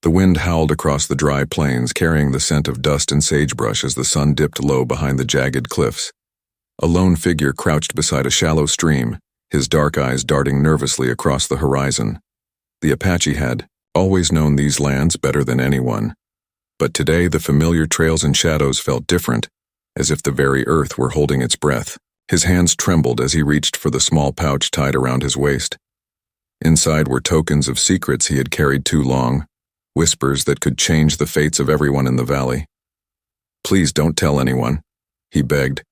The wind howled across the dry plains, carrying the scent of dust and sagebrush as the sun dipped low behind the jagged cliffs. A lone figure crouched beside a shallow stream, his dark eyes darting nervously across the horizon. The Apache had always known these lands better than anyone. But today the familiar trails and shadows felt different, as if the very earth were holding its breath. His hands trembled as he reached for the small pouch tied around his waist. Inside were tokens of secrets he had carried too long, whispers that could change the fates of everyone in the valley. "Please don't tell anyone," he begged,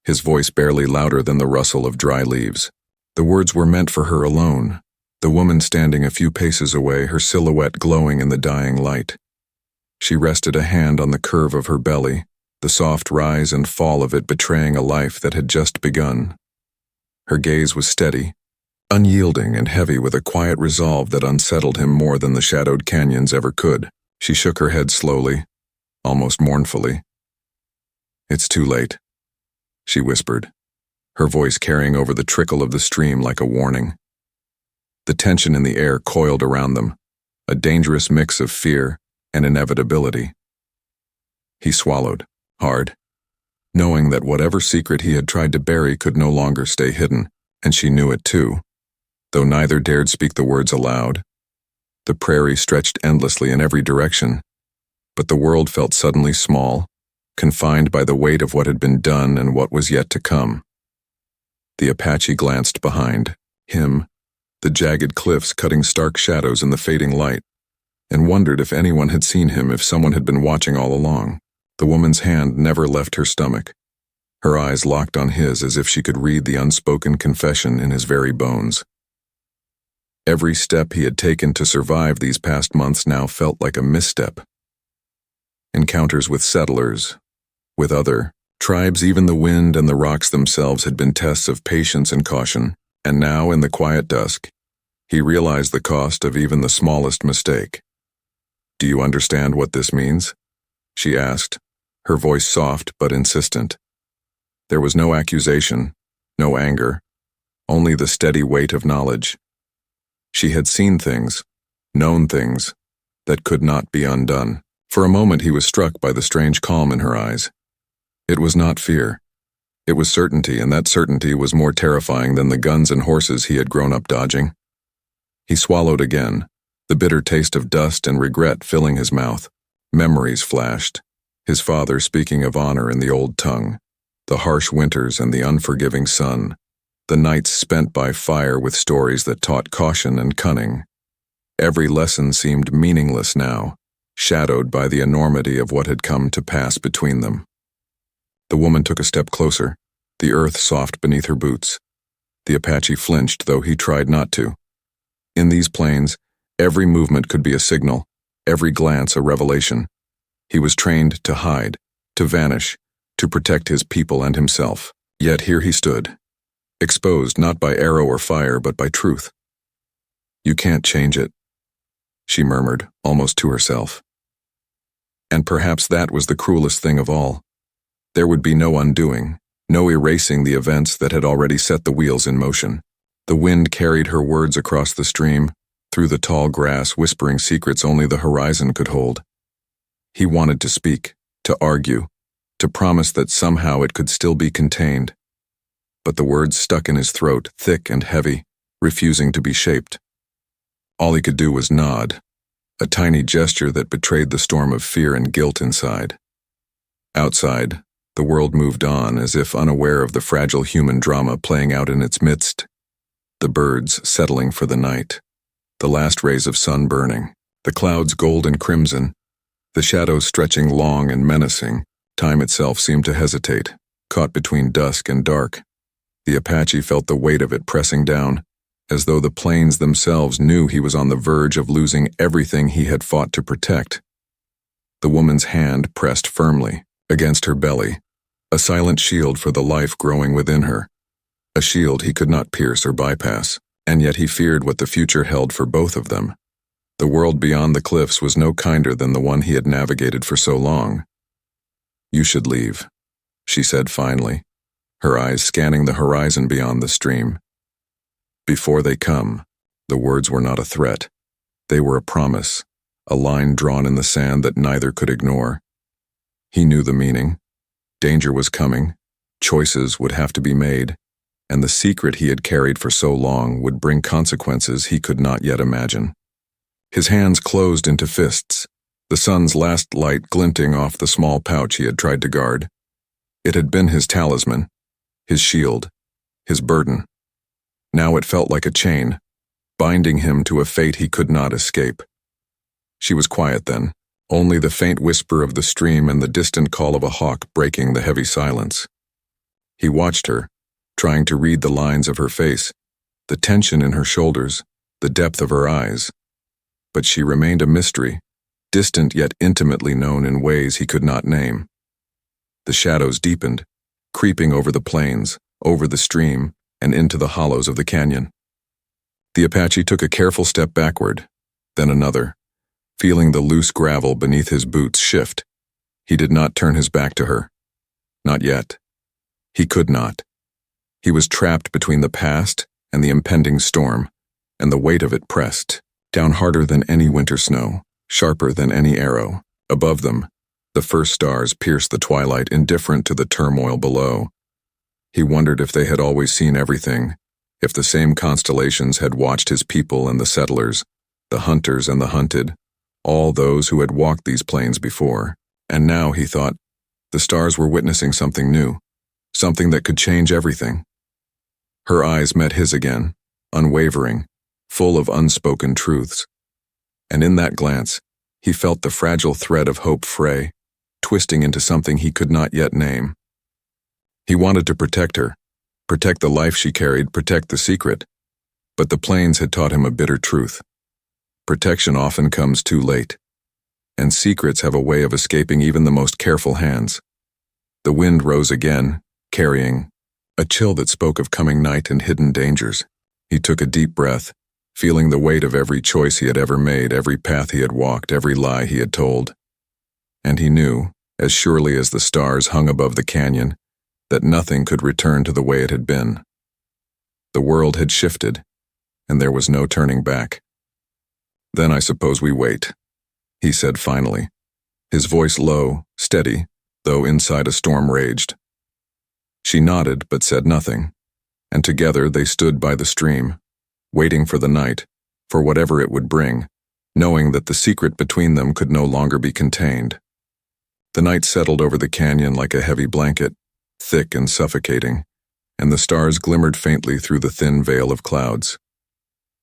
his voice barely louder than the rustle of dry leaves. The words were meant for her alone, the woman standing a few paces away, her silhouette glowing in the dying light. She rested a hand on the curve of her belly, the soft rise and fall of it betraying a life that had just begun. Her gaze was steady, unyielding and heavy with a quiet resolve that unsettled him more than the shadowed canyons ever could. She shook her head slowly, almost mournfully. "It's too late," she whispered, her voice carrying over the trickle of the stream like a warning. The tension in the air coiled around them, a dangerous mix of fear and inevitability. He swallowed, hard, knowing that whatever secret he had tried to bury could no longer stay hidden, and she knew it too, though neither dared speak the words aloud. The prairie stretched endlessly in every direction, but the world felt suddenly small, confined by the weight of what had been done and what was yet to come. The Apache glanced behind him, the jagged cliffs cutting stark shadows in the fading light, and wondered if anyone had seen him, if someone had been watching all along. The woman's hand never left her stomach, her eyes locked on his as if she could read the unspoken confession in his very bones. Every step he had taken to survive these past months now felt like a misstep. Encounters with settlers, with other tribes, even the wind and the rocks themselves had been tests of patience and caution, and now in the quiet dusk, he realized the cost of even the smallest mistake. "Do you understand what this means?" she asked, her voice soft but insistent. There was no accusation, no anger, only the steady weight of knowledge. She had seen things, known things, that could not be undone. For a moment he was struck by the strange calm in her eyes. It was not fear. It was certainty, and that certainty was more terrifying than the guns and horses he had grown up dodging. He swallowed again, the bitter taste of dust and regret filling his mouth. Memories flashed, his father speaking of honor in the old tongue, the harsh winters and the unforgiving sun, the nights spent by fire with stories that taught caution and cunning. Every lesson seemed meaningless now, shadowed by the enormity of what had come to pass between them. The woman took a step closer, the earth soft beneath her boots. The Apache flinched, though he tried not to. In these plains, every movement could be a signal, every glance a revelation. He was trained to hide, to vanish, to protect his people and himself. Yet here he stood, exposed not by arrow or fire, but by truth. "You can't change it," she murmured, almost to herself. And perhaps that was the cruelest thing of all. There would be no undoing, no erasing the events that had already set the wheels in motion. The wind carried her words across the stream, through the tall grass, whispering secrets only the horizon could hold. He wanted to speak, to argue, to promise that somehow it could still be contained. But the words stuck in his throat, thick and heavy, refusing to be shaped. All he could do was nod, a tiny gesture that betrayed the storm of fear and guilt inside. Outside, the world moved on, as if unaware of the fragile human drama playing out in its midst. The birds settling for the night, the last rays of sun burning, the clouds gold and crimson, the shadows stretching long and menacing. Time itself seemed to hesitate, caught between dusk and dark. The Apache felt the weight of it pressing down, as though the plains themselves knew he was on the verge of losing everything he had fought to protect. The woman's hand pressed firmly against her belly, a silent shield for the life growing within her, a shield he could not pierce or bypass, and yet he feared what the future held for both of them. The world beyond the cliffs was no kinder than the one he had navigated for so long. "You should leave," she said finally, her eyes scanning the horizon beyond the stream. "Before they come," the words were not a threat. They were a promise, a line drawn in the sand that neither could ignore. He knew the meaning. Danger was coming, choices would have to be made, and the secret he had carried for so long would bring consequences he could not yet imagine. His hands closed into fists, the sun's last light glinting off the small pouch he had tried to guard. It had been his talisman, his shield, his burden. Now it felt like a chain, binding him to a fate he could not escape. She was quiet then, only the faint whisper of the stream and the distant call of a hawk breaking the heavy silence. He watched her, trying to read the lines of her face, the tension in her shoulders, the depth of her eyes. But she remained a mystery, distant yet intimately known in ways he could not name. The shadows deepened, creeping over the plains, over the stream, and into the hollows of the canyon. The Apache took a careful step backward, then another, feeling the loose gravel beneath his boots shift. He did not turn his back to her. Not yet. He could not. He was trapped between the past and the impending storm, and the weight of it pressed, down harder than any winter snow, sharper than any arrow. Above them, the first stars pierced the twilight, indifferent to the turmoil below. He wondered if they had always seen everything, if the same constellations had watched his people and the settlers, the hunters and the hunted, all those who had walked these plains before. And now, he thought, the stars were witnessing something new, something that could change everything. Her eyes met his again, unwavering, full of unspoken truths. And in that glance, he felt the fragile thread of hope fray, twisting into something he could not yet name. He wanted to protect her, protect the life she carried, protect the secret. But the plains had taught him a bitter truth. Protection often comes too late, and secrets have a way of escaping even the most careful hands. The wind rose again, carrying a chill that spoke of coming night and hidden dangers. He took a deep breath, feeling the weight of every choice he had ever made, every path he had walked, every lie he had told. And he knew, as surely as the stars hung above the canyon, that nothing could return to the way it had been. The world had shifted, and there was no turning back. "Then I suppose we wait," he said finally, his voice low, steady, though inside a storm raged. She nodded but said nothing, and together they stood by the stream, waiting for the night, for whatever it would bring, knowing that the secret between them could no longer be contained. The night settled over the canyon like a heavy blanket, thick and suffocating, and the stars glimmered faintly through the thin veil of clouds.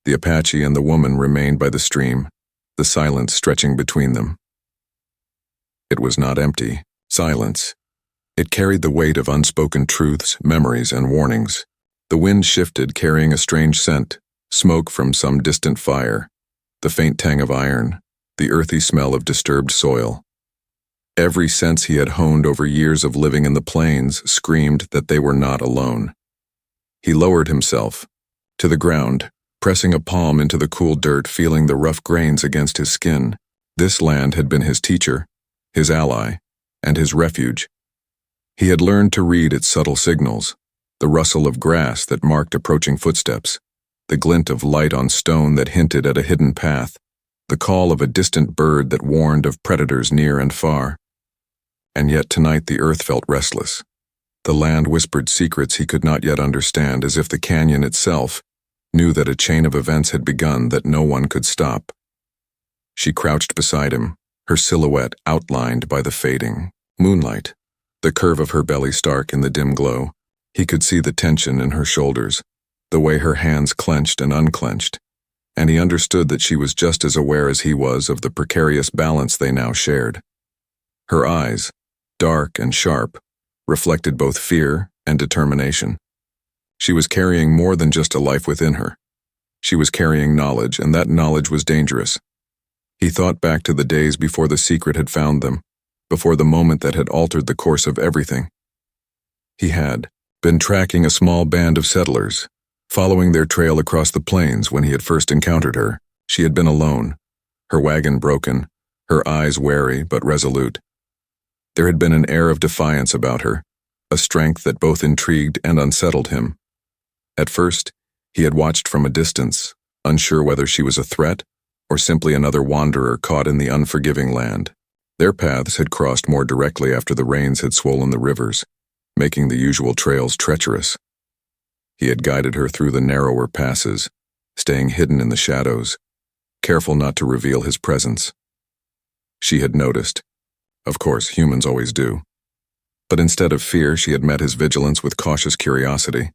The Apache and the woman remained by the stream, the silence stretching between them. It was not empty silence. It carried the weight of unspoken truths, memories, and warnings. The wind shifted, carrying a strange scent, smoke from some distant fire, the faint tang of iron, the earthy smell of disturbed soil. Every sense he had honed over years of living in the plains screamed that they were not alone. He lowered himself to the ground, pressing a palm into the cool dirt, feeling the rough grains against his skin. This land had been his teacher, his ally, and his refuge. He had learned to read its subtle signals, the rustle of grass that marked approaching footsteps, the glint of light on stone that hinted at a hidden path, the call of a distant bird that warned of predators near and far. And yet tonight the earth felt restless. The land whispered secrets he could not yet understand, as if the canyon itself knew that a chain of events had begun that no one could stop. She crouched beside him, her silhouette outlined by the fading moonlight, the curve of her belly stark in the dim glow. He could see the tension in her shoulders, the way her hands clenched and unclenched, and he understood that she was just as aware as he was of the precarious balance they now shared. Her eyes, dark and sharp, reflected both fear and determination. She was carrying more than just a life within her. She was carrying knowledge, and that knowledge was dangerous. He thought back to the days before the secret had found them, before the moment that had altered the course of everything. He had been tracking a small band of settlers, following their trail across the plains when he had first encountered her. She had been alone, her wagon broken, her eyes wary but resolute. There had been an air of defiance about her, a strength that both intrigued and unsettled him. At first, he had watched from a distance, unsure whether she was a threat or simply another wanderer caught in the unforgiving land. Their paths had crossed more directly after the rains had swollen the rivers, making the usual trails treacherous. He had guided her through the narrower passes, staying hidden in the shadows, careful not to reveal his presence. She had noticed. Of course, humans always do. But instead of fear, she had met his vigilance with cautious curiosity.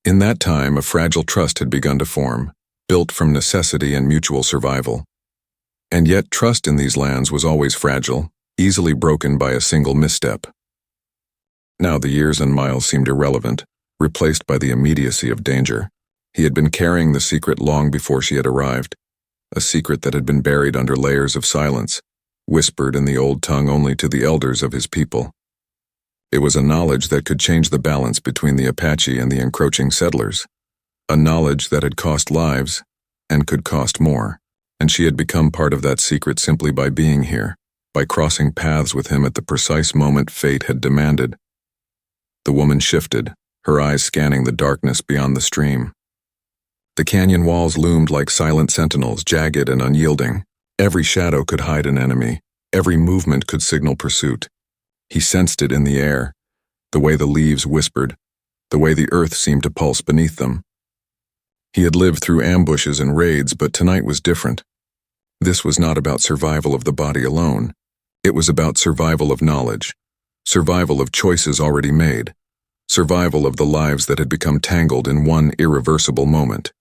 In that time, a fragile trust had begun to form, built from necessity and mutual survival. And yet, trust in these lands was always fragile, easily broken by a single misstep. Now the years and miles seemed irrelevant, replaced by the immediacy of danger. He had been carrying the secret long before she had arrived, a secret that had been buried under layers of silence, whispered in the old tongue only to the elders of his people. It was a knowledge that could change the balance between the Apache and the encroaching settlers, a knowledge that had cost lives and could cost more, and she had become part of that secret simply by being here, by crossing paths with him at the precise moment fate had demanded. The woman shifted, her eyes scanning the darkness beyond the stream. The canyon walls loomed like silent sentinels, jagged and unyielding. Every shadow could hide an enemy, every movement could signal pursuit. He sensed it in the air, the way the leaves whispered, the way the earth seemed to pulse beneath them. He had lived through ambushes and raids, but tonight was different. This was not about survival of the body alone. It was about survival of knowledge, survival of choices already made, survival of the lives that had become tangled in one irreversible moment.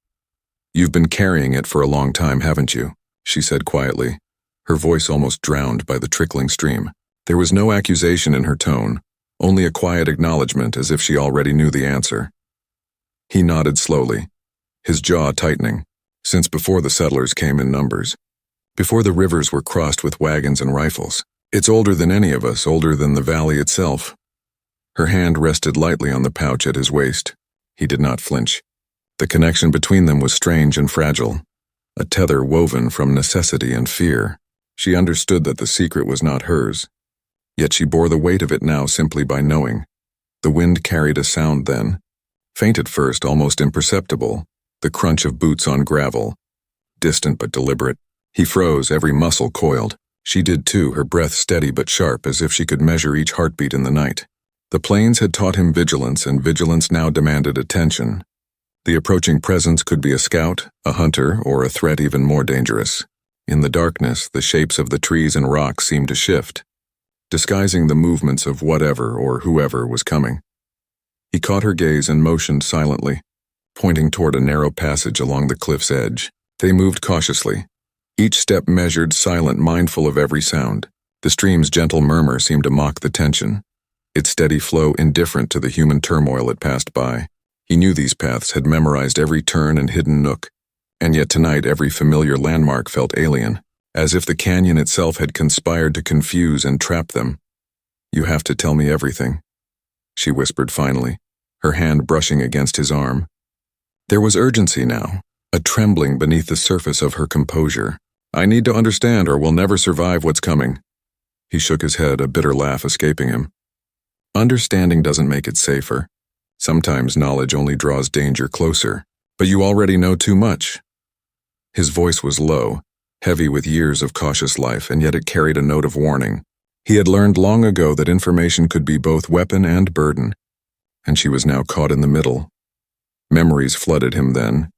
"You've been carrying it for a long time, haven't you?" she said quietly, her voice almost drowned by the trickling stream. There was no accusation in her tone, only a quiet acknowledgement as if she already knew the answer. He nodded slowly, his jaw tightening, since before the settlers came in numbers, before the rivers were crossed with wagons and rifles. "It's older than any of us, older than the valley itself." Her hand rested lightly on the pouch at his waist. He did not flinch. The connection between them was strange and fragile, a tether woven from necessity and fear. She understood that the secret was not hers, yet she bore the weight of it now simply by knowing. The wind carried a sound then, faint at first, almost imperceptible, the crunch of boots on gravel, distant but deliberate. He froze, every muscle coiled. She did too, her breath steady but sharp, as if she could measure each heartbeat in the night. The plains had taught him vigilance, and vigilance now demanded attention. The approaching presence could be a scout, a hunter, or a threat even more dangerous. In the darkness, the shapes of the trees and rocks seemed to shift, disguising the movements of whatever or whoever was coming. He caught her gaze and motioned silently, pointing toward a narrow passage along the cliff's edge. They moved cautiously, each step measured, silent, mindful of every sound. The stream's gentle murmur seemed to mock the tension, its steady flow indifferent to the human turmoil it passed by. He knew these paths, had memorized every turn and hidden nook, and yet tonight every familiar landmark felt alien, as if the canyon itself had conspired to confuse and trap them. "You have to tell me everything," she whispered finally, her hand brushing against his arm. There was urgency now, a trembling beneath the surface of her composure. "I need to understand or we'll never survive what's coming." He shook his head, a bitter laugh escaping him. "Understanding doesn't make it safer. Sometimes knowledge only draws danger closer. But you already know too much." His voice was low, heavy with years of cautious life, and yet it carried a note of warning. He had learned long ago that information could be both weapon and burden, and she was now caught in the middle. Memories flooded him then,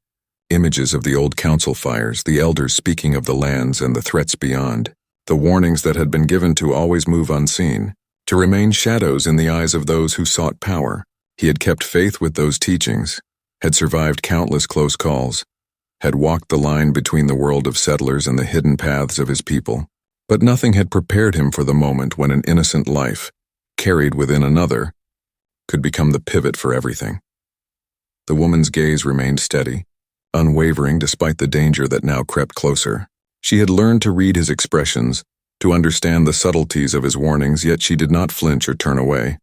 images of the old council fires, the elders speaking of the lands and the threats beyond, the warnings that had been given to always move unseen, to remain shadows in the eyes of those who sought power. He had kept faith with those teachings, had survived countless close calls, had walked the line between the world of settlers and the hidden paths of his people. But nothing had prepared him for the moment when an innocent life, carried within another, could become the pivot for everything. The woman's gaze remained steady, unwavering despite the danger that now crept closer. She had learned to read his expressions, to understand the subtleties of his warnings, yet she did not flinch or turn away.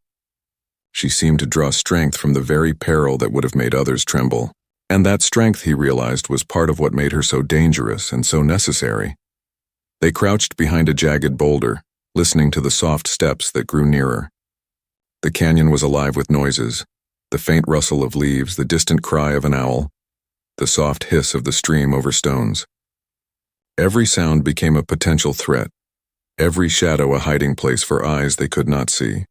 She seemed to draw strength from the very peril that would have made others tremble. And that strength, he realized, was part of what made her so dangerous and so necessary. They crouched behind a jagged boulder, listening to the soft steps that grew nearer. The canyon was alive with noises, the faint rustle of leaves, the distant cry of an owl, the soft hiss of the stream over stones. Every sound became a potential threat, every shadow a hiding place for eyes they could not see.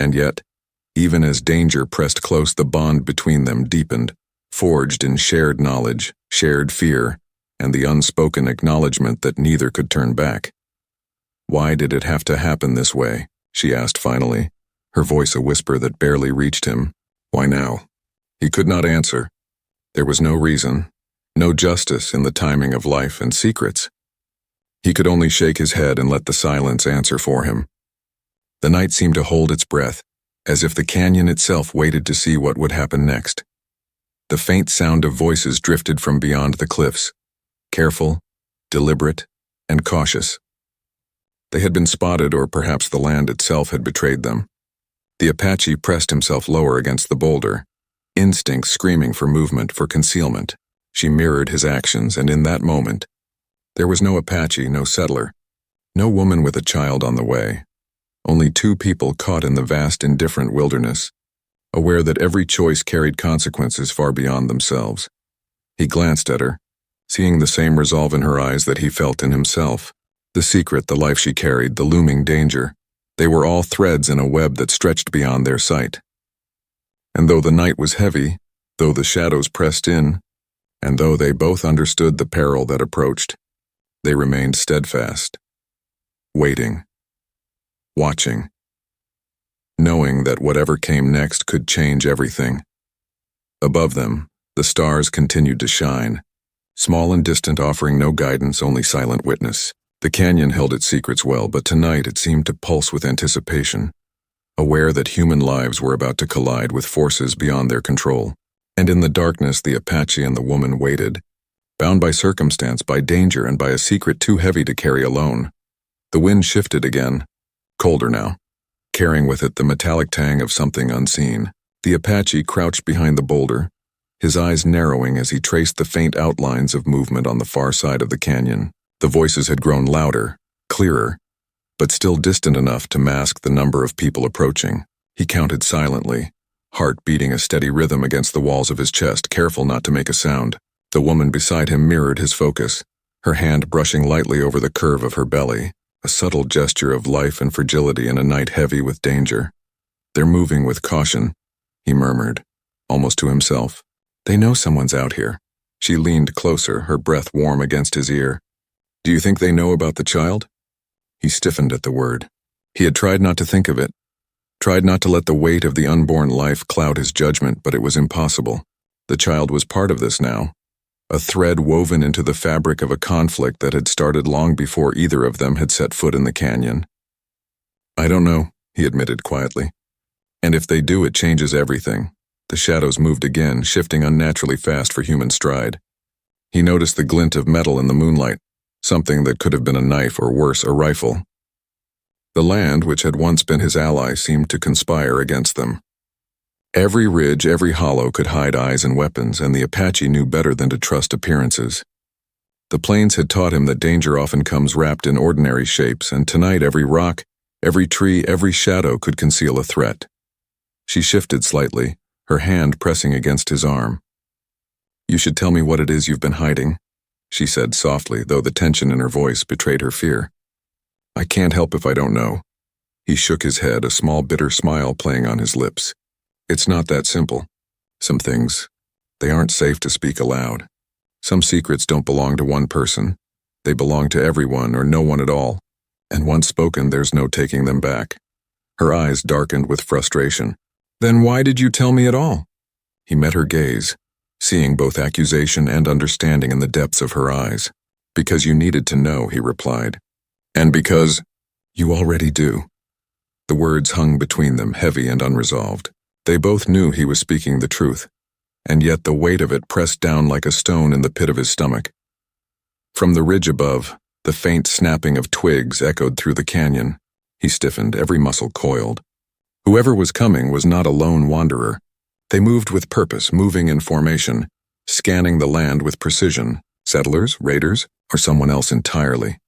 And yet, even as danger pressed close, the bond between them deepened, forged in shared knowledge, shared fear, and the unspoken acknowledgement that neither could turn back. "Why did it have to happen this way?" she asked finally, her voice a whisper that barely reached him. "Why now?" He could not answer. There was no reason, no justice in the timing of life and secrets. He could only shake his head and let the silence answer for him. The night seemed to hold its breath, as if the canyon itself waited to see what would happen next. The faint sound of voices drifted from beyond the cliffs, careful, deliberate, and cautious. They had been spotted, or perhaps the land itself had betrayed them. The Apache pressed himself lower against the boulder, instinct screaming for movement, for concealment. She mirrored his actions, and in that moment, there was no Apache, no settler, no woman with a child on the way. Only two people caught in the vast, indifferent wilderness, aware that every choice carried consequences far beyond themselves. He glanced at her, seeing the same resolve in her eyes that he felt in himself. The secret, the life she carried, the looming danger, they were all threads in a web that stretched beyond their sight. And though the night was heavy, though the shadows pressed in, and though they both understood the peril that approached, they remained steadfast, waiting, watching, knowing that whatever came next could change everything. Above them, the stars continued to shine, small and distant, offering no guidance, only silent witness. The canyon held its secrets well, but tonight it seemed to pulse with anticipation, aware that human lives were about to collide with forces beyond their control. And in the darkness, the Apache and the woman waited, bound by circumstance, by danger, and by a secret too heavy to carry alone. The wind shifted again, colder now, carrying with it the metallic tang of something unseen. The Apache crouched behind the boulder, his eyes narrowing as he traced the faint outlines of movement on the far side of the canyon. The voices had grown louder, clearer, but still distant enough to mask the number of people approaching. He counted silently, heart beating a steady rhythm against the walls of his chest, careful not to make a sound. The woman beside him mirrored his focus, her hand brushing lightly over the curve of her belly, a subtle gesture of life and fragility in a night heavy with danger. "They're moving with caution," he murmured, almost to himself. "They know someone's out here." She leaned closer, her breath warm against his ear. "Do you think they know about the child?" He stiffened at the word. He had tried not to think of it, tried not to let the weight of the unborn life cloud his judgment, but it was impossible. The child was part of this now, a thread woven into the fabric of a conflict that had started long before either of them had set foot in the canyon. "I don't know," he admitted quietly. "And if they do, it changes everything." The shadows moved again, shifting unnaturally fast for human stride. He noticed the glint of metal in the moonlight, something that could have been a knife or worse, a rifle. The land, which had once been his ally, seemed to conspire against them. Every ridge, every hollow could hide eyes and weapons, and the Apache knew better than to trust appearances. The plains had taught him that danger often comes wrapped in ordinary shapes, and tonight every rock, every tree, every shadow could conceal a threat. She shifted slightly, her hand pressing against his arm. "You should tell me what it is you've been hiding," she said softly, though the tension in her voice betrayed her fear. "I can't help if I don't know." He shook his head, a small bitter smile playing on his lips. "It's not that simple. Some things, they aren't safe to speak aloud. Some secrets don't belong to one person. They belong to everyone or no one at all. And once spoken, there's no taking them back." Her eyes darkened with frustration. "Then why did you tell me at all?" He met her gaze, seeing both accusation and understanding in the depths of her eyes. "Because you needed to know," he replied. "And because you already do." The words hung between them, heavy and unresolved. They both knew he was speaking the truth, and yet the weight of it pressed down like a stone in the pit of his stomach. From the ridge above, the faint snapping of twigs echoed through the canyon. He stiffened, every muscle coiled. Whoever was coming was not a lone wanderer. They moved with purpose, moving in formation, scanning the land with precision. Settlers, raiders, or someone else entirely.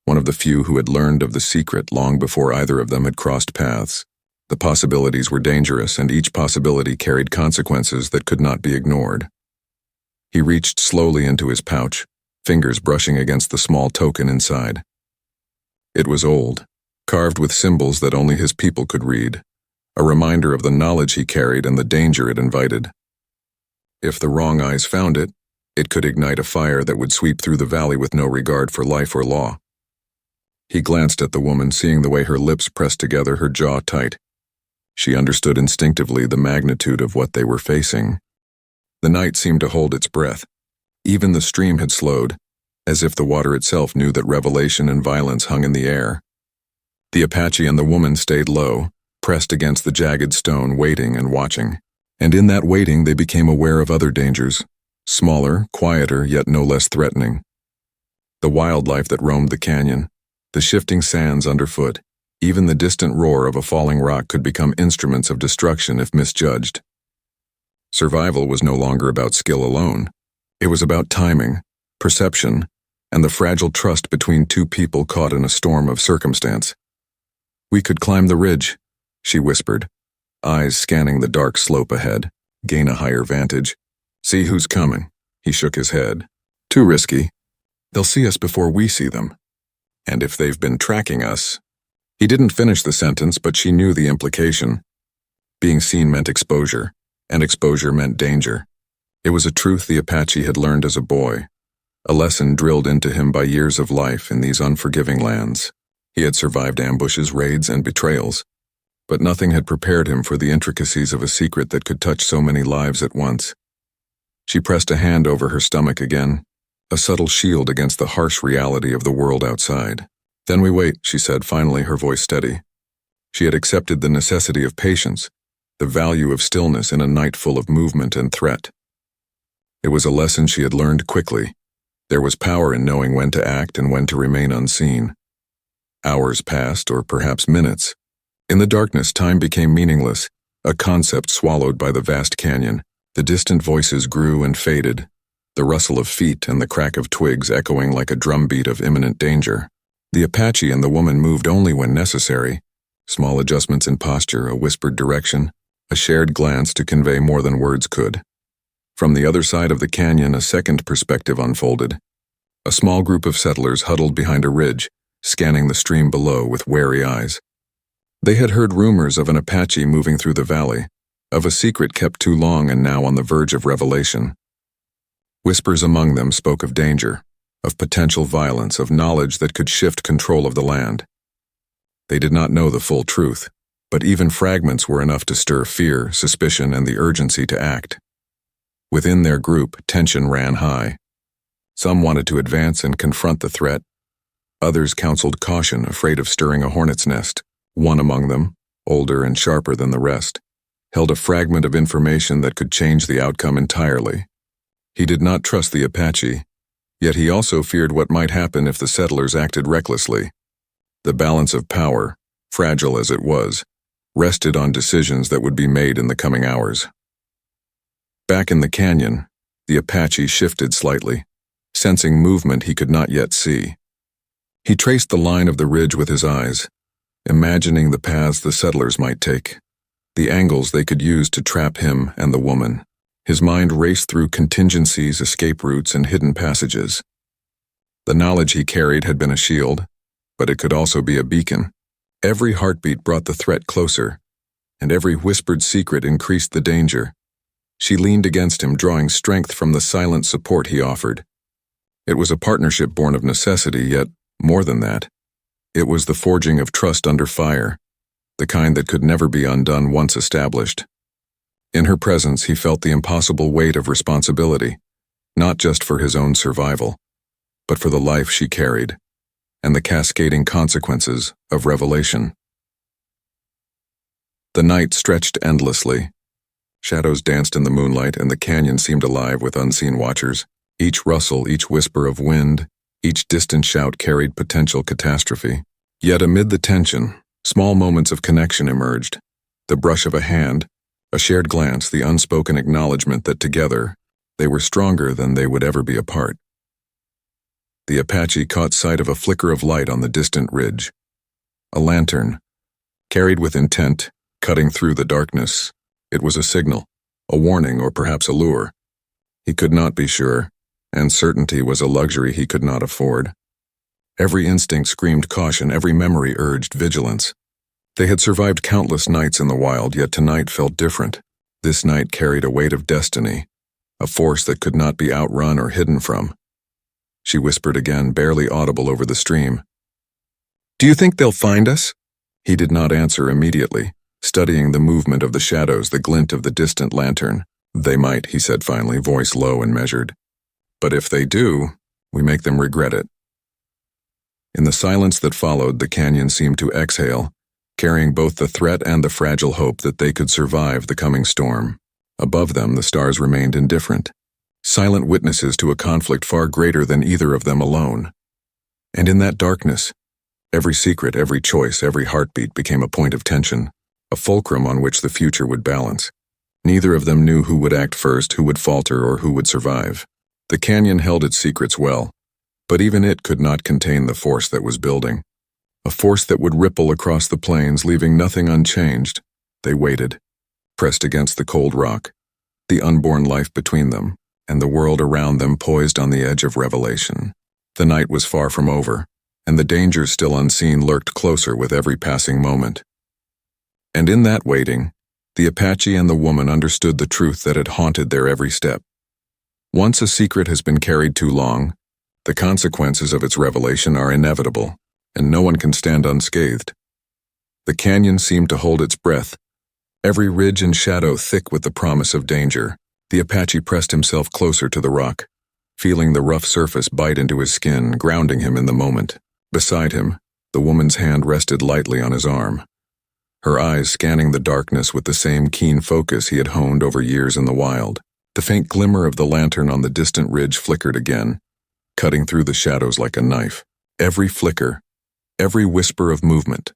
One of the few who had learned of the secret long before either of them had crossed paths. The possibilities were dangerous, and each possibility carried consequences that could not be ignored. He reached slowly into his pouch, fingers brushing against the small token inside. It was old, carved with symbols that only his people could read, a reminder of the knowledge he carried and the danger it invited. If the wrong eyes found it, it could ignite a fire that would sweep through the valley with no regard for life or law. He glanced at the woman, seeing the way her lips pressed together, her jaw tight. She understood instinctively the magnitude of what they were facing. The night seemed to hold its breath. Even the stream had slowed, as if the water itself knew that revelation and violence hung in the air. The Apache and the woman stayed low, pressed against the jagged stone, waiting and watching. And in that waiting they became aware of other dangers, smaller, quieter, yet no less threatening. The wildlife that roamed the canyon, the shifting sands underfoot, even the distant roar of a falling rock could become instruments of destruction if misjudged. Survival was no longer about skill alone. It was about timing, perception, and the fragile trust between two people caught in a storm of circumstance. "We could climb the ridge," she whispered, eyes scanning the dark slope ahead, gain a higher vantage. "See who's coming." He shook his head. "Too risky. They'll see us before we see them. And if they've been tracking us..." He didn't finish the sentence, but she knew the implication. Being seen meant exposure, and exposure meant danger. It was a truth the Apache had learned as a boy, a lesson drilled into him by years of life in these unforgiving lands. He had survived ambushes, raids, and betrayals, but nothing had prepared him for the intricacies of a secret that could touch so many lives at once. She pressed a hand over her stomach again, a subtle shield against the harsh reality of the world outside. "Then we wait," she said, finally, her voice steady. She had accepted the necessity of patience, the value of stillness in a night full of movement and threat. It was a lesson she had learned quickly. There was power in knowing when to act and when to remain unseen. Hours passed, or perhaps minutes. In the darkness, time became meaningless, a concept swallowed by the vast canyon. The distant voices grew and faded, the rustle of feet and the crack of twigs echoing like a drumbeat of imminent danger. The Apache and the woman moved only when necessary, small adjustments in posture, a whispered direction, a shared glance to convey more than words could. From the other side of the canyon, a second perspective unfolded. A small group of settlers huddled behind a ridge, scanning the stream below with wary eyes. They had heard rumors of an Apache moving through the valley, of a secret kept too long and now on the verge of revelation. Whispers among them spoke of danger, of potential violence, of knowledge that could shift control of the land. They did not know the full truth, but even fragments were enough to stir fear, suspicion, and the urgency to act. Within their group, tension ran high. Some wanted to advance and confront the threat. Others counseled caution, afraid of stirring a hornet's nest. One among them, older and sharper than the rest, held a fragment of information that could change the outcome entirely. He did not trust the Apache, yet he also feared what might happen if the settlers acted recklessly. The balance of power, fragile as it was, rested on decisions that would be made in the coming hours. Back in the canyon, the Apache shifted slightly, sensing movement he could not yet see. He traced the line of the ridge with his eyes, imagining the paths the settlers might take, the angles they could use to trap him and the woman. His mind raced through contingencies, escape routes, and hidden passages. The knowledge he carried had been a shield, but it could also be a beacon. Every heartbeat brought the threat closer, and every whispered secret increased the danger. She leaned against him, drawing strength from the silent support he offered. It was a partnership born of necessity, yet, more than that, it was the forging of trust under fire, the kind that could never be undone once established. In her presence, he felt the impossible weight of responsibility, not just for his own survival, but for the life she carried, and the cascading consequences of revelation. The night stretched endlessly. Shadows danced in the moonlight, and the canyon seemed alive with unseen watchers. Each rustle, each whisper of wind, each distant shout carried potential catastrophe. Yet amid the tension, small moments of connection emerged. The brush of a hand, a shared glance, the unspoken acknowledgement that together, they were stronger than they would ever be apart. The Apache caught sight of a flicker of light on the distant ridge. A lantern, carried with intent, cutting through the darkness. It was a signal, a warning, or perhaps a lure. He could not be sure, and certainty was a luxury he could not afford. Every instinct screamed caution, every memory urged vigilance. They had survived countless nights in the wild, yet tonight felt different. This night carried a weight of destiny, a force that could not be outrun or hidden from. She whispered again, barely audible over the stream. "Do you think they'll find us?" He did not answer immediately, studying the movement of the shadows, the glint of the distant lantern. "They might," he said finally, voice low and measured. "But if they do, we make them regret it." In the silence that followed, the canyon seemed to exhale, carrying both the threat and the fragile hope that they could survive the coming storm. Above them, the stars remained indifferent, silent witnesses to a conflict far greater than either of them alone. And in that darkness, every secret, every choice, every heartbeat became a point of tension, a fulcrum on which the future would balance. Neither of them knew who would act first, who would falter, or who would survive. The canyon held its secrets well, but even it could not contain the force that was building. A force that would ripple across the plains, leaving nothing unchanged. They waited, pressed against the cold rock, the unborn life between them, and the world around them poised on the edge of revelation. The night was far from over, and the dangers still unseen lurked closer with every passing moment. And in that waiting, the Apache and the woman understood the truth that had haunted their every step. Once a secret has been carried too long, the consequences of its revelation are inevitable, and no one can stand unscathed. The canyon seemed to hold its breath, every ridge and shadow thick with the promise of danger. The Apache pressed himself closer to the rock, feeling the rough surface bite into his skin, grounding him in the moment. Beside him, the woman's hand rested lightly on his arm, her eyes scanning the darkness with the same keen focus he had honed over years in the wild. The faint glimmer of the lantern on the distant ridge flickered again, cutting through the shadows like a knife. Every flicker, every whisper of movement,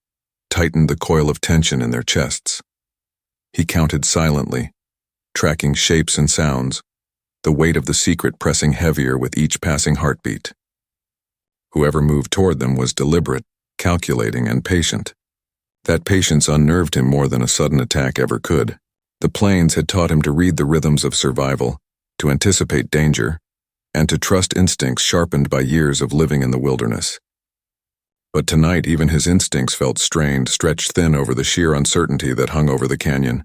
tightened the coil of tension in their chests. He counted silently, tracking shapes and sounds, the weight of the secret pressing heavier with each passing heartbeat. Whoever moved toward them was deliberate, calculating, and patient. That patience unnerved him more than a sudden attack ever could. The plains had taught him to read the rhythms of survival, to anticipate danger, and to trust instincts sharpened by years of living in the wilderness. But tonight even his instincts felt strained, stretched thin over the sheer uncertainty that hung over the canyon.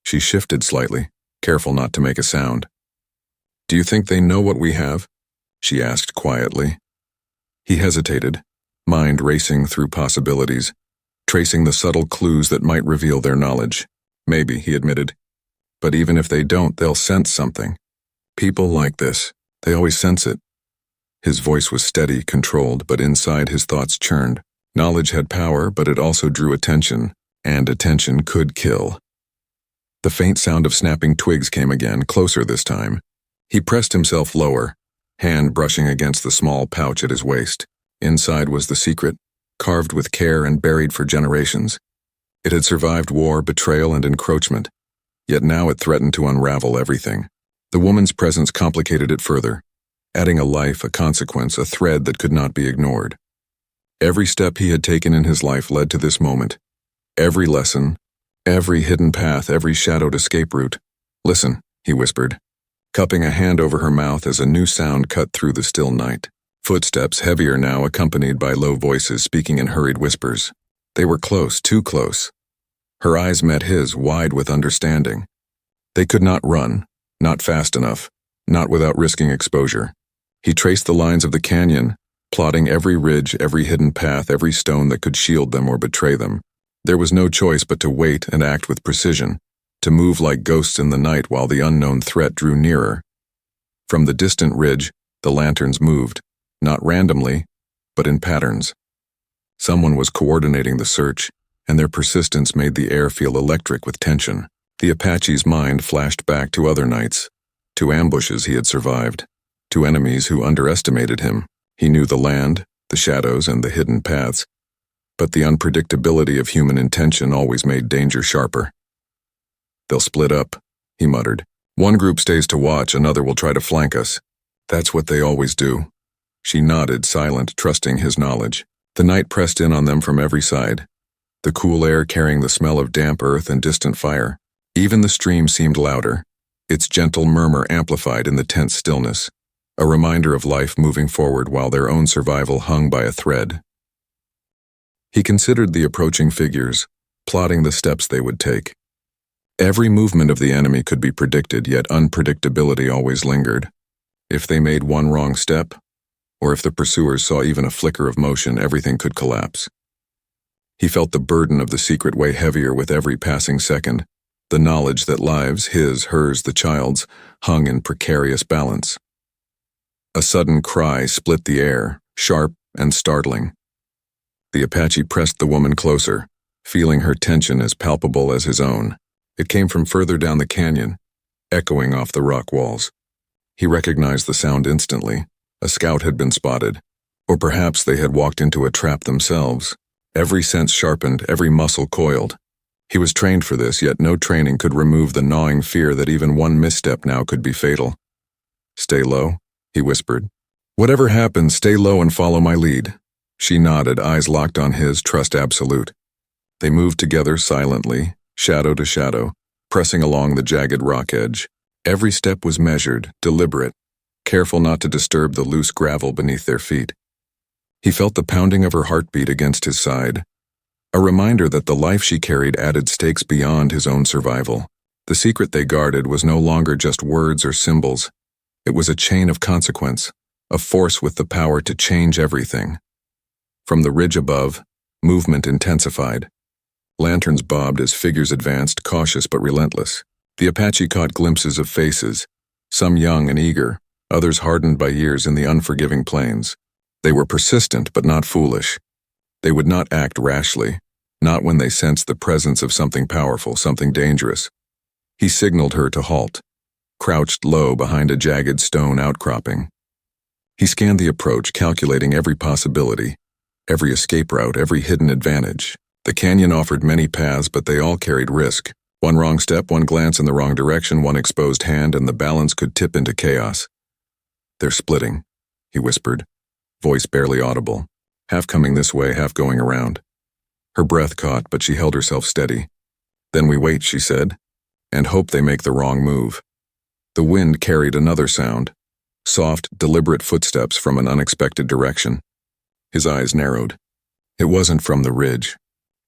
She shifted slightly, careful not to make a sound. "Do you think they know what we have?" she asked quietly. He hesitated, mind racing through possibilities, tracing the subtle clues that might reveal their knowledge. "Maybe," he admitted. "But even if they don't, they'll sense something. People like this, they always sense it." His voice was steady, controlled, but inside his thoughts churned. Knowledge had power, but it also drew attention, and attention could kill. The faint sound of snapping twigs came again, closer this time. He pressed himself lower, hand brushing against the small pouch at his waist. Inside was the secret, carved with care and buried for generations. It had survived war, betrayal, and encroachment, yet now it threatened to unravel everything. The woman's presence complicated it further, adding a life, a consequence, a thread that could not be ignored. Every step he had taken in his life led to this moment. Every lesson, every hidden path, every shadowed escape route. "Listen," he whispered, cupping a hand over her mouth as a new sound cut through the still night. Footsteps, heavier now, accompanied by low voices speaking in hurried whispers. They were close, too close. Her eyes met his, wide with understanding. They could not run, not fast enough, not without risking exposure. He traced the lines of the canyon, plotting every ridge, every hidden path, every stone that could shield them or betray them. There was no choice but to wait and act with precision, to move like ghosts in the night while the unknown threat drew nearer. From the distant ridge, the lanterns moved, not randomly, but in patterns. Someone was coordinating the search, and their persistence made the air feel electric with tension. The Apache's mind flashed back to other nights, to ambushes he had survived, to enemies who underestimated him. He knew the land, the shadows, and the hidden paths, but the unpredictability of human intention always made danger sharper. "They'll split up," he muttered. "One group stays to watch, another will try to flank us. That's what they always do." She nodded, silent, trusting his knowledge. The night pressed in on them from every side, the cool air carrying the smell of damp earth and distant fire. Even the stream seemed louder, its gentle murmur amplified in the tense stillness. a reminder of life moving forward while their own survival hung by a thread. He considered the approaching figures, plotting the steps they would take. Every movement of the enemy could be predicted, yet unpredictability always lingered. If they made one wrong step, or if the pursuers saw even a flicker of motion, everything could collapse. He felt the burden of the secret weigh heavier with every passing second, the knowledge that lives, his, hers, the child's, hung in precarious balance. A sudden cry split the air, sharp and startling. The Apache pressed the woman closer, feeling her tension as palpable as his own. It came from further down the canyon, echoing off the rock walls. He recognized the sound instantly. A scout had been spotted, or perhaps they had walked into a trap themselves. Every sense sharpened, every muscle coiled. He was trained for this, yet no training could remove the gnawing fear that even one misstep now could be fatal. "Stay low," he whispered. "Whatever happens, stay low and follow my lead." She nodded, eyes locked on his, trust absolute. They moved together silently, shadow to shadow, pressing along the jagged rock edge. Every step was measured, deliberate, careful not to disturb the loose gravel beneath their feet. He felt the pounding of her heartbeat against his side, a reminder that the life she carried added stakes beyond his own survival. The secret they guarded was no longer just words or symbols. It was a chain of consequence, a force with the power to change everything. From the ridge above, movement intensified. Lanterns bobbed as figures advanced, cautious but relentless. The Apache caught glimpses of faces, some young and eager, others hardened by years in the unforgiving plains. They were persistent but not foolish. They would not act rashly, not when they sensed the presence of something powerful, something dangerous. He signaled her to halt, crouched low behind a jagged stone outcropping. He scanned the approach, calculating every possibility, every escape route, every hidden advantage. The canyon offered many paths, but they all carried risk. One wrong step, one glance in the wrong direction, one exposed hand, and the balance could tip into chaos. "They're splitting," he whispered, voice barely audible, half coming this way, half going around. Her breath caught, but she held herself steady. "Then we wait," she said, "and hope they make the wrong move." The wind carried another sound, soft, deliberate footsteps from an unexpected direction. His eyes narrowed. It wasn't from the ridge.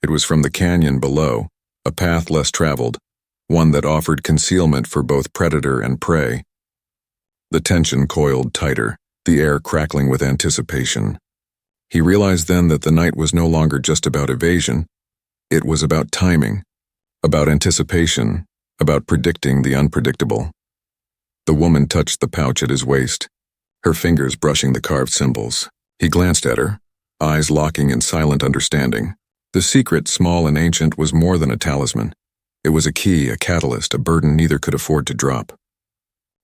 It was from the canyon below, a path less traveled, one that offered concealment for both predator and prey. The tension coiled tighter, the air crackling with anticipation. He realized then that the night was no longer just about evasion. It was about timing, about anticipation, about predicting the unpredictable. The woman touched the pouch at his waist, her fingers brushing the carved symbols. He glanced at her, eyes locking in silent understanding. The secret, small and ancient, was more than a talisman. It was a key, a catalyst, a burden neither could afford to drop.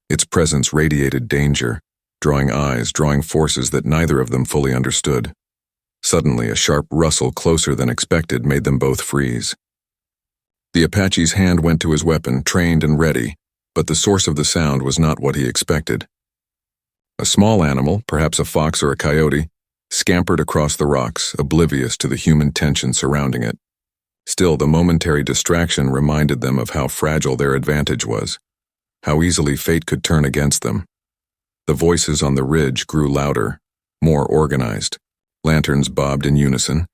Its presence radiated danger, drawing eyes, drawing forces that neither of them fully understood. Suddenly, a sharp rustle closer than expected made them both freeze. The Apache's hand went to his weapon, trained and ready, but the source of the sound was not what he expected. A small animal, perhaps a fox or a coyote, scampered across the rocks, oblivious to the human tension surrounding it. Still, the momentary distraction reminded them of how fragile their advantage was, how easily fate could turn against them. The voices on the ridge grew louder, more organized. Lanterns bobbed in unison,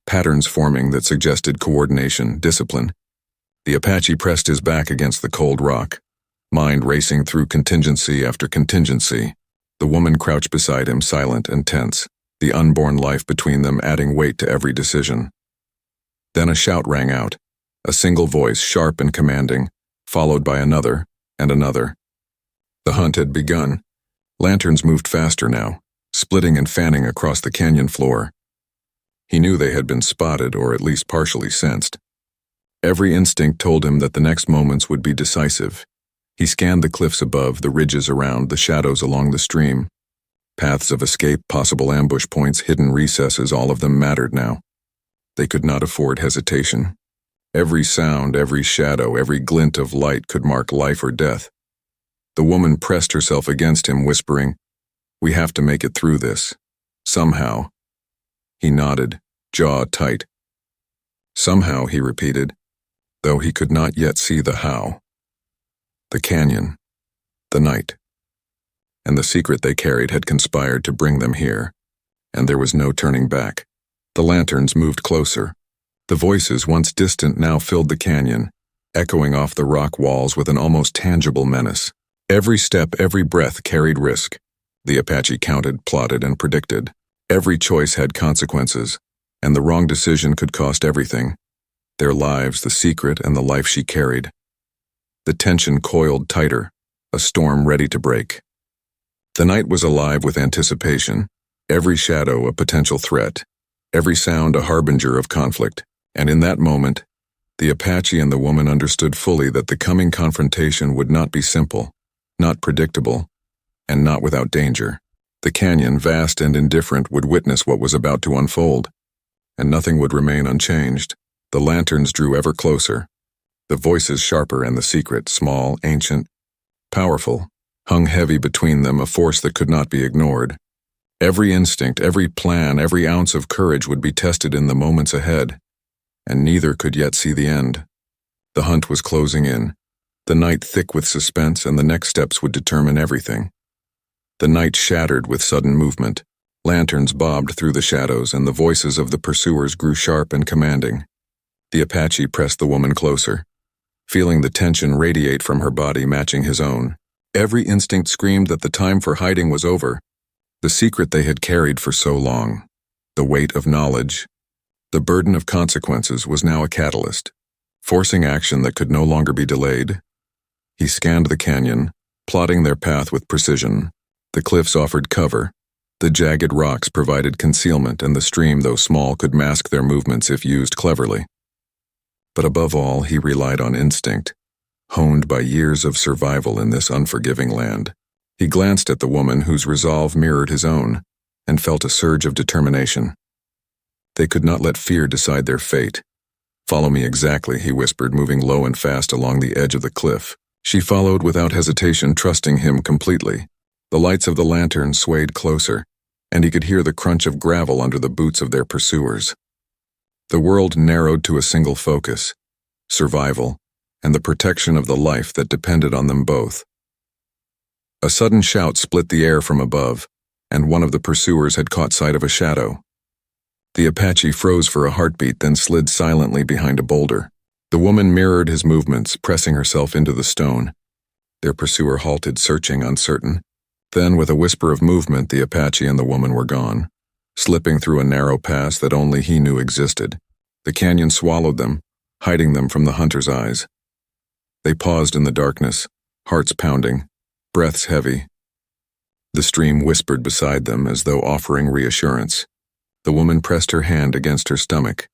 patterns forming that suggested coordination, discipline. The Apache pressed his back against the cold rock, mind racing through contingency after contingency. The woman crouched beside him, silent and tense, the unborn life between them adding weight to every decision. Then a shout rang out, a single voice, sharp and commanding, followed by another and another. The hunt had begun. Lanterns moved faster now, splitting and fanning across the canyon floor. He knew they had been spotted, or at least partially sensed. Every instinct told him that the next moments would be decisive. He scanned the cliffs above, the ridges around, the shadows along the stream. Paths of escape, possible ambush points, hidden recesses, all of them mattered now. They could not afford hesitation. Every sound, every shadow, every glint of light could mark life or death. The woman pressed herself against him, whispering, "We have to make it through this. Somehow." He nodded, jaw tight. "Somehow," he repeated, though he could not yet see the how. The canyon. The night. and the secret they carried had conspired to bring them here. And there was no turning back. The lanterns moved closer. The voices, once distant, now filled the canyon, echoing off the rock walls with an almost tangible menace. Every step, every breath carried risk. The Apache counted, plotted, and predicted. Every choice had consequences, and the wrong decision could cost everything. Their lives, the secret, and the life she carried. The tension coiled tighter, a storm ready to break. The night was alive with anticipation, every shadow a potential threat, every sound a harbinger of conflict. And in that moment, the Apache and the woman understood fully that the coming confrontation would not be simple, not predictable, and not without danger. The canyon, vast and indifferent, would witness what was about to unfold, and nothing would remain unchanged. The lanterns drew ever closer, the voices sharper, and the secret, small, ancient, powerful, hung heavy between them, a force that could not be ignored. Every instinct, every plan, every ounce of courage would be tested in the moments ahead, and neither could yet see the end. The hunt was closing in, the night thick with suspense, and the next steps would determine everything. The night shattered with sudden movement. Lanterns bobbed through the shadows, and the voices of the pursuers grew sharp and commanding. The Apache pressed the woman closer, feeling the tension radiate from her body, matching his own. Every instinct screamed that the time for hiding was over. The secret they had carried for so long, the weight of knowledge, the burden of consequences, was now a catalyst, forcing action that could no longer be delayed. He scanned the canyon, plotting their path with precision. The cliffs offered cover, the jagged rocks provided concealment, and the stream, though small, could mask their movements if used cleverly. But above all, he relied on instinct, honed by years of survival in this unforgiving land. He glanced at the woman whose resolve mirrored his own, and felt a surge of determination. They could not let fear decide their fate. "Follow me exactly," he whispered, moving low and fast along the edge of the cliff. She followed without hesitation, trusting him completely. The lights of the lantern swayed closer, and he could hear the crunch of gravel under the boots of their pursuers. The world narrowed to a single focus: survival, and the protection of the life that depended on them both. A sudden shout split the air from above, and one of the pursuers had caught sight of a shadow. The Apache froze for a heartbeat, then slid silently behind a boulder. The woman mirrored his movements, pressing herself into the stone. Their pursuer halted, searching, uncertain. Then, with a whisper of movement, the Apache and the woman were gone, slipping through a narrow pass that only he knew existed. The canyon swallowed them, hiding them from the hunter's eyes. They paused in the darkness, hearts pounding, breaths heavy. The stream whispered beside them as though offering reassurance. The woman pressed her hand against her stomach,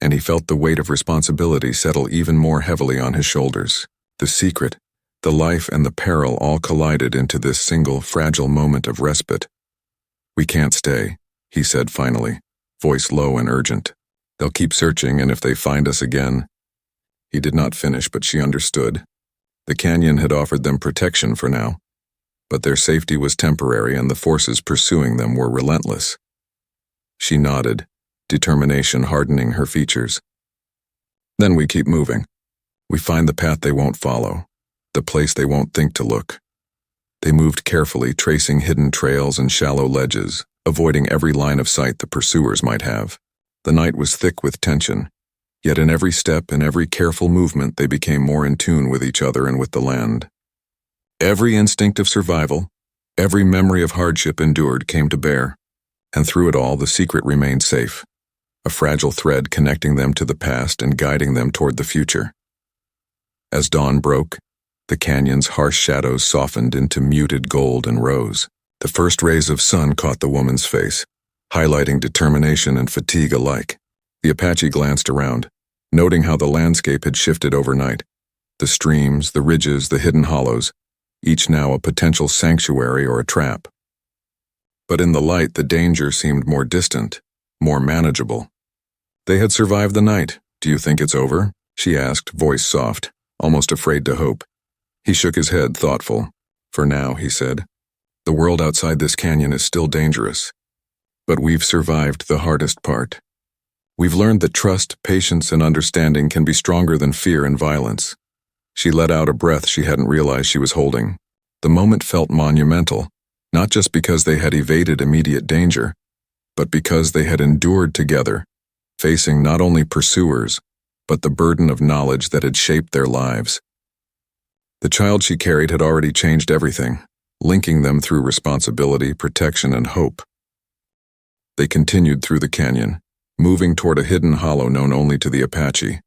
and he felt the weight of responsibility settle even more heavily on his shoulders. The secret, the life, and the peril all collided into this single, fragile moment of respite. "We can't stay," he said finally, voice low and urgent. "They'll keep searching, and if they find us again—" He did not finish, but she understood. The canyon had offered them protection for now, but their safety was temporary, and the forces pursuing them were relentless. She nodded, determination hardening her features. "Then we keep moving. We find the path they won't follow, the place they won't think to look." They moved carefully, tracing hidden trails and shallow ledges, avoiding every line of sight the pursuers might have. The night was thick with tension, yet in every step and every careful movement they became more in tune with each other and with the land. Every instinct of survival, every memory of hardship endured came to bear, and through it all the secret remained safe, a fragile thread connecting them to the past and guiding them toward the future. As dawn broke, the canyon's harsh shadows softened into muted gold and rose. The first rays of sun caught the woman's face, highlighting determination and fatigue alike. The Apache glanced around, noting how the landscape had shifted overnight. The streams, the ridges, the hidden hollows, each now a potential sanctuary or a trap. But in the light, the danger seemed more distant, more manageable. "They had survived the night. Do you think it's over?" she asked, voice soft, almost afraid to hope. He shook his head, thoughtful. "For now," he said. "The world outside this canyon is still dangerous. But we've survived the hardest part. We've learned that trust, patience, and understanding can be stronger than fear and violence." She let out a breath she hadn't realized she was holding. The moment felt monumental, not just because they had evaded immediate danger, but because they had endured together, facing not only pursuers, but the burden of knowledge that had shaped their lives. The child she carried had already changed everything, linking them through responsibility, protection, and hope. They continued through the canyon, moving toward a hidden hollow known only to the Apache,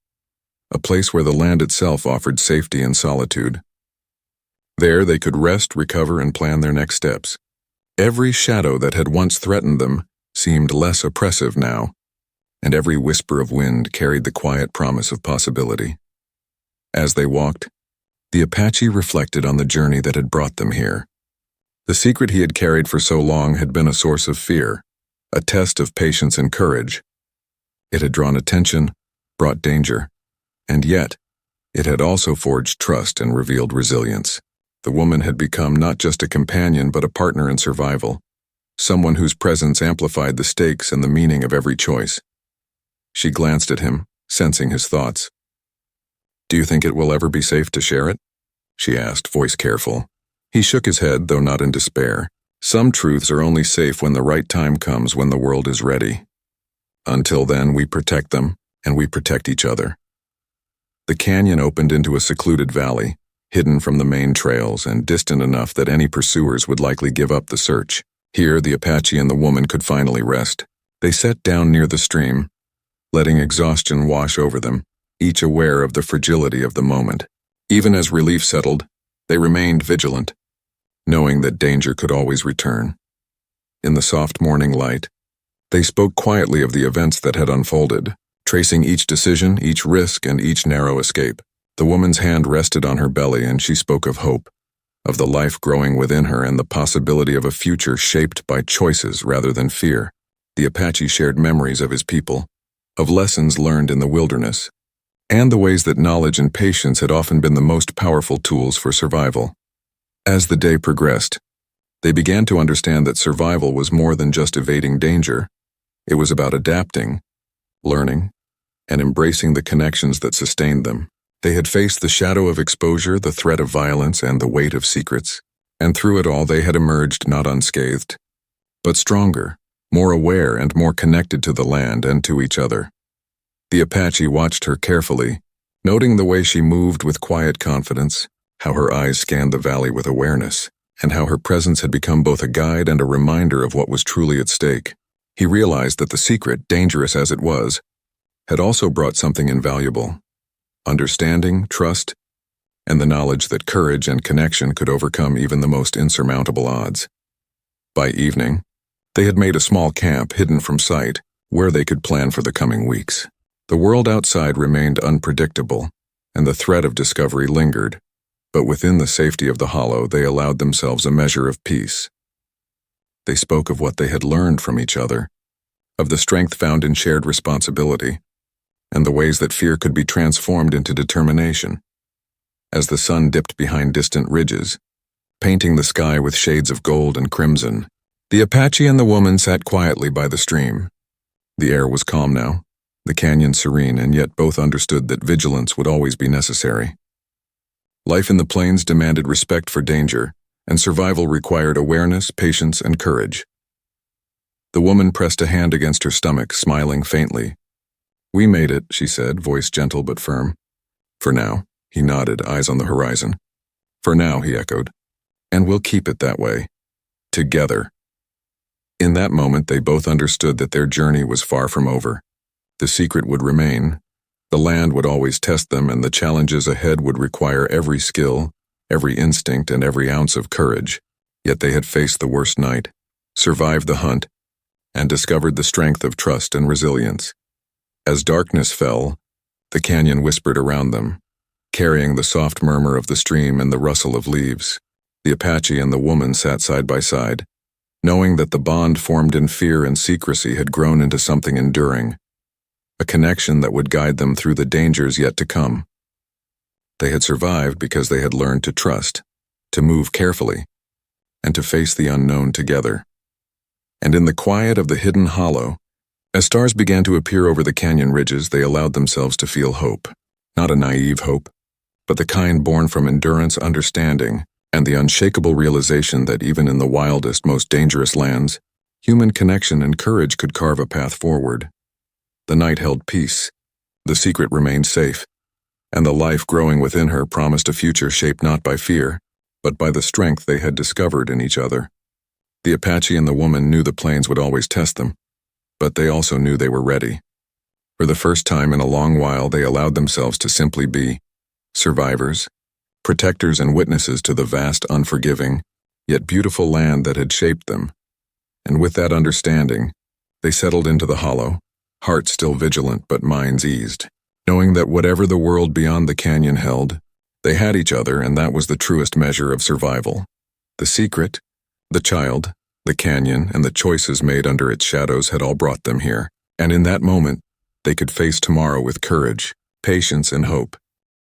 a place where the land itself offered safety and solitude. There they could rest, recover, and plan their next steps. Every shadow that had once threatened them seemed less oppressive now, and every whisper of wind carried the quiet promise of possibility. As they walked, the Apache reflected on the journey that had brought them here. The secret he had carried for so long had been a source of fear, a test of patience and courage. It had drawn attention, brought danger, and yet, it had also forged trust and revealed resilience. The woman had become not just a companion but a partner in survival, someone whose presence amplified the stakes and the meaning of every choice. She glanced at him, sensing his thoughts. "Do you think it will ever be safe to share it?" she asked, voice careful. He shook his head, though not in despair. "Some truths are only safe when the right time comes, when the world is ready. Until then, we protect them, and we protect each other." The canyon opened into a secluded valley, hidden from the main trails and distant enough that any pursuers would likely give up the search. Here, the Apache and the woman could finally rest. They sat down near the stream, letting exhaustion wash over them, each aware of the fragility of the moment. Even as relief settled, they remained vigilant, knowing that danger could always return. In the soft morning light, they spoke quietly of the events that had unfolded, tracing each decision, each risk, and each narrow escape. The woman's hand rested on her belly and she spoke of hope, of the life growing within her and the possibility of a future shaped by choices rather than fear. The Apache shared memories of his people, of lessons learned in the wilderness, and the ways that knowledge and patience had often been the most powerful tools for survival. As the day progressed, they began to understand that survival was more than just evading danger. It was about adapting, learning, and embracing the connections that sustained them. They had faced the shadow of exposure, the threat of violence, and the weight of secrets, and through it all they had emerged not unscathed, but stronger, more aware, and more connected to the land and to each other. The Apache watched her carefully, noting the way she moved with quiet confidence, how her eyes scanned the valley with awareness, and how her presence had become both a guide and a reminder of what was truly at stake. He realized that the secret, dangerous as it was, had also brought something invaluable: understanding, trust, and the knowledge that courage and connection could overcome even the most insurmountable odds. By evening, they had made a small camp hidden from sight, where they could plan for the coming weeks. The world outside remained unpredictable, and the threat of discovery lingered, but within the safety of the hollow they allowed themselves a measure of peace. They spoke of what they had learned from each other, of the strength found in shared responsibility, and the ways that fear could be transformed into determination. As the sun dipped behind distant ridges, painting the sky with shades of gold and crimson, the Apache and the woman sat quietly by the stream. The air was calm now, the canyon serene, and yet both understood that vigilance would always be necessary. Life in the plains demanded respect for danger, and survival required awareness, patience, and courage. The woman pressed a hand against her stomach, smiling faintly. "We made it," she said, voice gentle but firm. "For now," he nodded, eyes on the horizon. "For now," he echoed. "And we'll keep it that way. Together." In that moment, they both understood that their journey was far from over. The secret would remain, the land would always test them, and the challenges ahead would require every skill, every instinct, and every ounce of courage. Yet they had faced the worst night, survived the hunt, and discovered the strength of trust and resilience. As darkness fell, the canyon whispered around them, carrying the soft murmur of the stream and the rustle of leaves. The Apache and the woman sat side by side, knowing that the bond formed in fear and secrecy had grown into something enduring, a connection that would guide them through the dangers yet to come. They had survived because they had learned to trust, to move carefully, and to face the unknown together. And in the quiet of the hidden hollow, as stars began to appear over the canyon ridges, they allowed themselves to feel hope. Not a naive hope, but the kind born from endurance, understanding, and the unshakable realization that even in the wildest, most dangerous lands, human connection and courage could carve a path forward. The night held peace, the secret remained safe, and the life growing within her promised a future shaped not by fear, but by the strength they had discovered in each other. The Apache and the woman knew the plains would always test them, but they also knew they were ready. For the first time in a long while, they allowed themselves to simply be survivors, protectors and witnesses to the vast, unforgiving, yet beautiful land that had shaped them. And with that understanding, they settled into the hollow, hearts still vigilant but minds eased, knowing that whatever the world beyond the canyon held, they had each other, and that was the truest measure of survival. The secret, the child, the canyon, and the choices made under its shadows had all brought them here, and in that moment, they could face tomorrow with courage, patience, and hope.